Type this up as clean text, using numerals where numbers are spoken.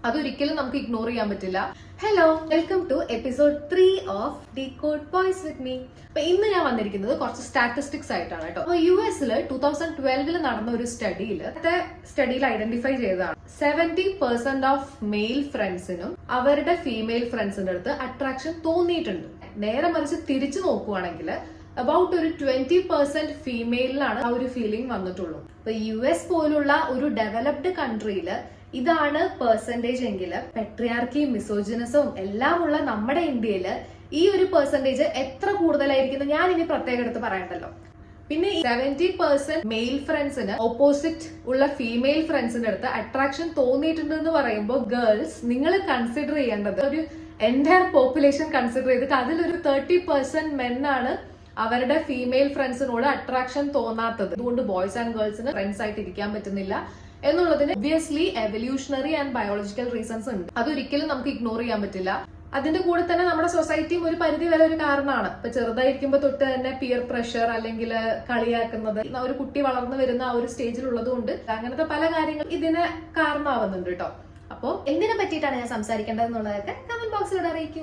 അതൊരിക്കലും നമുക്ക് ഇഗ്നോർ ചെയ്യാൻ പറ്റില്ല. Hello, welcome to episode 3 of decode boys with me. അപ്പൊ ഇന്ന് ഞാൻ വന്നിരിക്കുന്നത് കുറച്ച് സ്റ്റാറ്റിസ്റ്റിക്സ് ആയിട്ടാണ് കേട്ടോ. അപ്പൊ US 2012 നടന്ന ഒരു സ്റ്റഡിയിൽ ഐഡന്റിഫൈ ചെയ്തതാണ് 70% ഓഫ് മെയിൽ ഫ്രണ്ട്സിനും അവരുടെ ഫീമെയിൽ ഫ്രണ്ട്സിന്റെ അടുത്ത് അട്രാക്ഷൻ തോന്നിയിട്ടുണ്ട്. നേരെ മറിച്ച് തിരിച്ചു നോക്കുവാണെങ്കിൽ അബൌട്ട് ഒരു 20% ഫീമെയിലിനാണ് ആ ഒരു ഫീലിംഗ് വന്നിട്ടുള്ളൂ. അപ്പൊ US പോലുള്ള ഒരു ഡെവലപ്ഡ് കൺട്രിയിൽ ഇതാണ് പെർസെന്റേജ് എങ്കിൽ പെട്രിയാർക്കിയും മിസോജിനിസവും എല്ലാം ഉള്ള നമ്മുടെ ഇന്ത്യയില് ഈ ഒരു പെർസെന്റേജ് എത്ര കൂടുതലായിരിക്കും ഞാൻ ഇനി പ്രത്യേകം എടുത്ത് പറയണ്ടല്ലോ. പിന്നെ 70% മെയിൽ ഫ്രണ്ട്സിന് ഓപ്പോസിറ്റ് ഉള്ള ഫീമെയിൽ ഫ്രണ്ട്സിന്റെ അടുത്ത് അട്രാക്ഷൻ തോന്നിയിട്ടുണ്ട് എന്ന് പറയുമ്പോൾ ഗേൾസ് നിങ്ങൾ കൺസിഡർ ചെയ്യേണ്ടത് ഒരു എൻറ്റയർ പോപ്പുലേഷൻ കൺസിഡർ ചെയ്തിട്ട് അതിലൊരു 30% മെന്നാണ് അവരുടെ ഫീമെയിൽ ഫ്രണ്ട്സിനോട് അട്രാക്ഷൻ തോന്നാത്തത്. അതുകൊണ്ട് ബോയ്സ് ആൻഡ് ഗേൾസിന് ഫ്രണ്ട്സ് ആയിട്ട് ഇരിക്കാൻ പറ്റുന്നില്ല എന്നുള്ളതിന് obviously evolutionary and biological reasons ഉണ്ട്. അതൊരിക്കലും നമുക്ക് ഇഗ്നോർ ചെയ്യാൻ പറ്റില്ല. അതിന്റെ കൂടെ തന്നെ നമ്മുടെ സൊസൈറ്റിയും ഒരു പരിധി വരെ ഒരു കാരണമാണ്. ഇപ്പൊ ചെറുതായിരിക്കുമ്പോൾ തൊട്ട് തന്നെ പിയർ പ്രഷർ അല്ലെങ്കിൽ കളിയാക്കുന്നത് ഒരു കുട്ടി വളർന്നു വരുന്ന ആ ഒരു സ്റ്റേജിൽ ഉള്ളതുകൊണ്ട് അങ്ങനത്തെ പല കാര്യങ്ങൾ ഇതിന് കാരണമാവുന്നുണ്ട് കേട്ടോ. അപ്പോ എന്തിനെ പറ്റിയിട്ടാണ് ഞാൻ സംസാരിക്കേണ്ടത് എന്നുള്ളതൊക്കെ കമന്റ് ബോക്സിലൂടെ അറിയിക്കും.